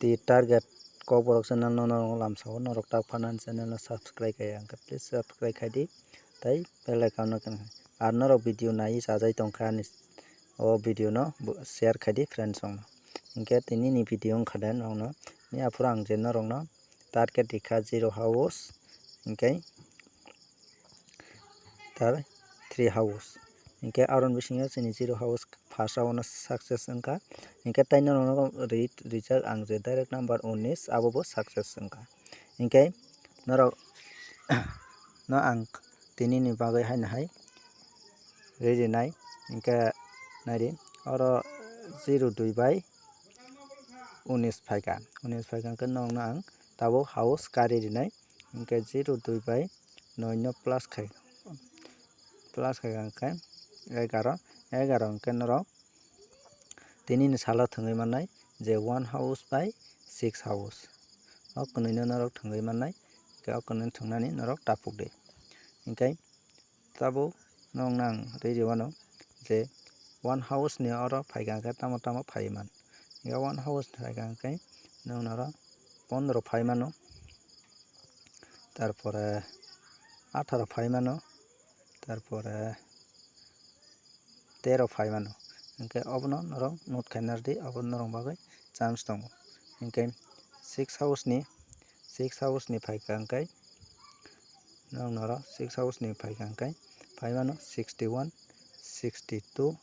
the target Kokborok channel no lamsa Norok tak phanan channel no subscribe kaya angka please subscribe kadi tai bell icon no kan ar norok video nai sajai tongkha ni o video no share kadi friends song ingke tini ni video ongkhadan no ni afura ang je norok no target dikha 0 house ingke tar 3 house ingke aron bisingo chini 0 house first no success angka ingke tai no result ang je direct number 19 abo bo success angka ingke norok no ang tini ni bagai haina hai ready nai ingke nari oro 02 by 19 phaika ke nong na ang tabo house kari rinai ingke 02 by 9 no plus khai angke 11 angke norok tini ni sala thangui manai je 1 house by 6 house o kunui no norok thangui manai ke o kunui thangnani norok tapukde ingke tabo nong nang ready wano je 1 house ni oro phaika angke tamo phaiman ya 1 house phaika angke nong noro 15 phaimano tarpore 18 phaimano tarpore 13 phaimano ingke obono norok note khaina di obo norok bagai chance tongo ingke 6 house ni phaika angke nong noro 6 house ni phaika angke phaimano 61 62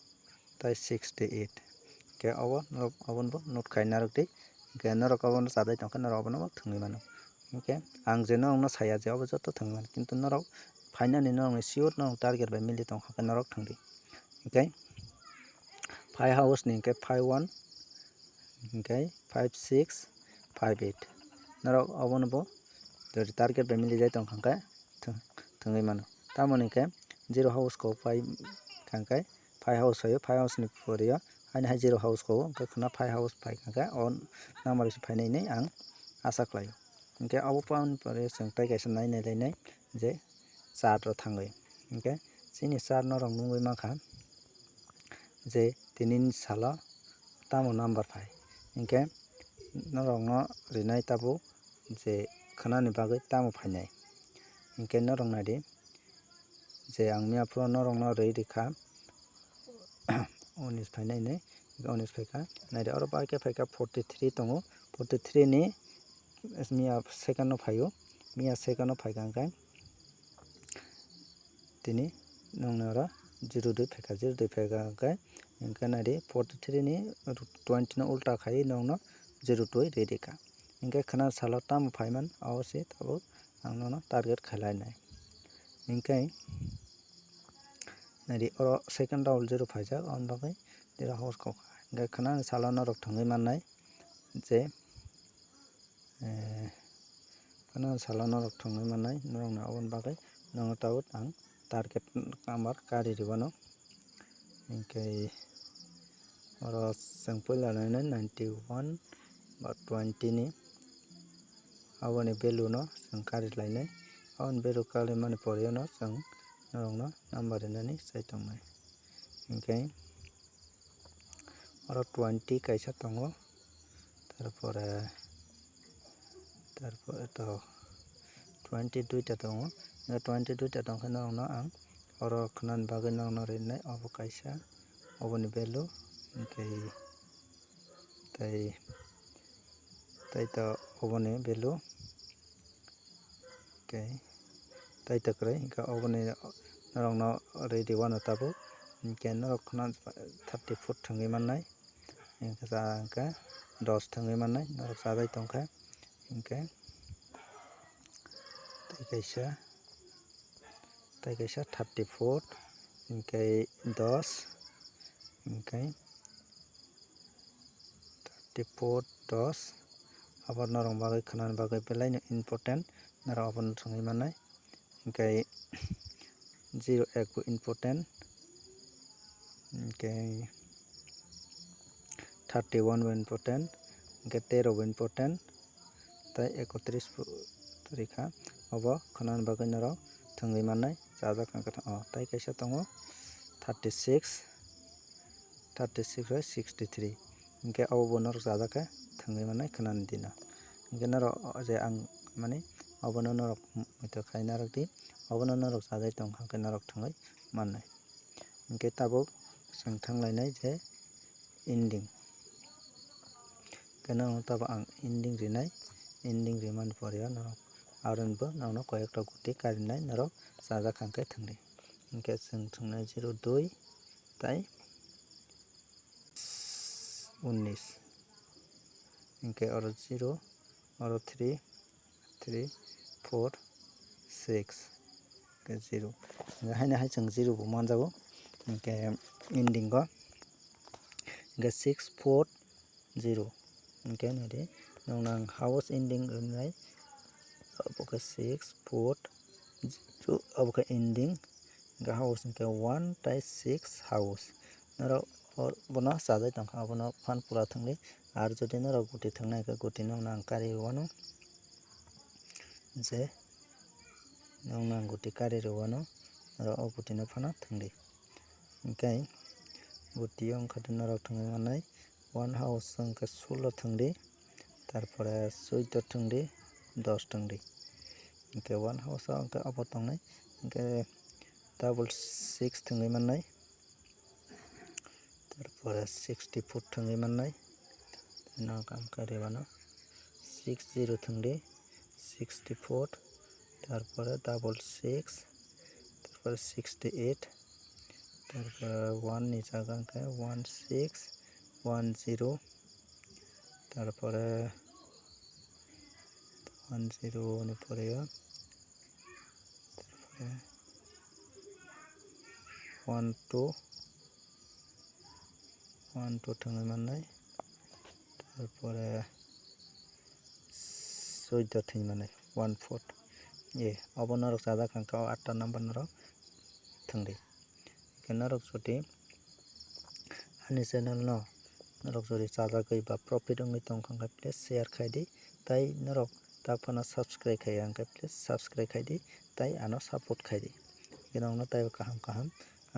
tai 68 ke obo norok obono note khaina di ke norok obono sadai tongkha norok obono thangui mano ingke ang je norok no saya je obo joto thangui mano kintu norok finally norok ni sure norok target by mili tongkha ke norok thangdi ingke 5 house ni ingke 51 ingke 56 58 norok obono bo target by mili jai tongkha ke thangui mano tamoni ke 0 house ko pai kangkai 5 house hayo 5 house ni porio haina 0 house ko ke khana 5 house pai kangka on number se phainai nei ang asa khlaio ingke obo paun pore chong tai kaisa nainai lainai je chart ro thangui ingke chini chart norok nungui mankha je tini ni sala tamo number phai ingke norok no rinai tabo je khana ni bagui tamo phainai ingke norok nadi je ang mia pro norok no ready kha 19 phainai nei 19 phaika naidi oro baike phaika 43 tongo 43 ni mia second no phaio mia second no phaika angka tini nong nora 02 phaika angka ingka nadi 43 ni 20 no ulta khai nong no 02 ready ka ingka khana sala tamo phaiman awase tabo ang no target khalai nai ingke nadi oro second round 0 phaijak on bagai 0 house ko ingke khana sala norok thangui mannai je khana sala norok thangui mannai norok na obon bagai nong tabo ang target number kari ribano ingke oro chong puila nainai 91 ba 20 ni aboni value no chong kari lainai on value kari mani porio no chong norok no number rinani chai tongnai ingke oro 20 kaisa tongo tarpore to 22 ta tongo 22 ta tongkha norok no ang oro khana bagui norok no rinai obo kaisa oboni value ingke tai to oboni value ke tai to krai ingka oboni norok no ready wano tabo ingke norok khana 30 foot thangui mannai ingka 10 thangui mannai norok sadai tongkha ingke tai kaisa 30 foot ingke 10 ingke 30 foot 10 abo norok bagai khana bagai belai no important norok obono thangui mannai ingke 0 1 bo important ingke 31 bo important ingke 13 bo important tai 31 bo tarikha obo khana bagai norok thangui mannai chajak angkha tai kaisa tongo 36 by 63 hingke abo bo norok chajak khe thwngui mannai khwnani dino hingke norok je ang mani abono norok muitu khai narokdi abono norok chajai tongkha hingke norok thwngui mannai hingke tabuk chwng thanglainai je ending kenang tabo ang ending rinai ending rimani pore norok aroni bo nogno koyekta guti karinai norok chajak hingke thwngdi hingke chwng thwngnai 02 tai 19 hingke oro 0 oro 3 3 4 6 hingke 0 hingke haino hai chwng 0 bo manjago hingke ending o hingke 6 4 0 hingke nidi nongno ang house ending rinai obo khe 6 4 0 obo khe ending hingke house hingke 1 tai 6 house norok bono chajai tongkha abono phan pura thwngdi ar jodi norok guti thwngnai khe guti nogno ang kariwano je nogno ang guti karirwano norok o guti no phano thwngdi hingke guti o wngkha norok thwngui mannai 1 house wngkha 16 thwngdi tarpore 14 thwngdi 10 thwngdi hingke 1 house o wngkha obo tongnai hingke double 6 thwngui mannai tarpore 64 thwngui mannai norok ang kariwano 60 thwngdi 64 tarpore double 6 tarpore 68 tarpore 1 ni jaga wngkha 16 10 tarpore 10 ni pore o tarpore 12 thwngui mannai tarpore 14 thwngui mannai 14 obo norok chajak hingke o 8 ta number norok thwngdi hingke norok jodi ani channel no norok jodi chajagoi ba profit wngoi tongkha hingke please share khaidi tai norok tapano subscribe khaiya hingke please subscribe khaidi tai ano support khaidi nogno taibo kaham kaham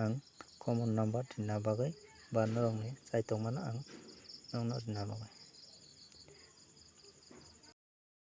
ang common number rinna bagui ba norokni chai tongmano ang nogno rinna bagui.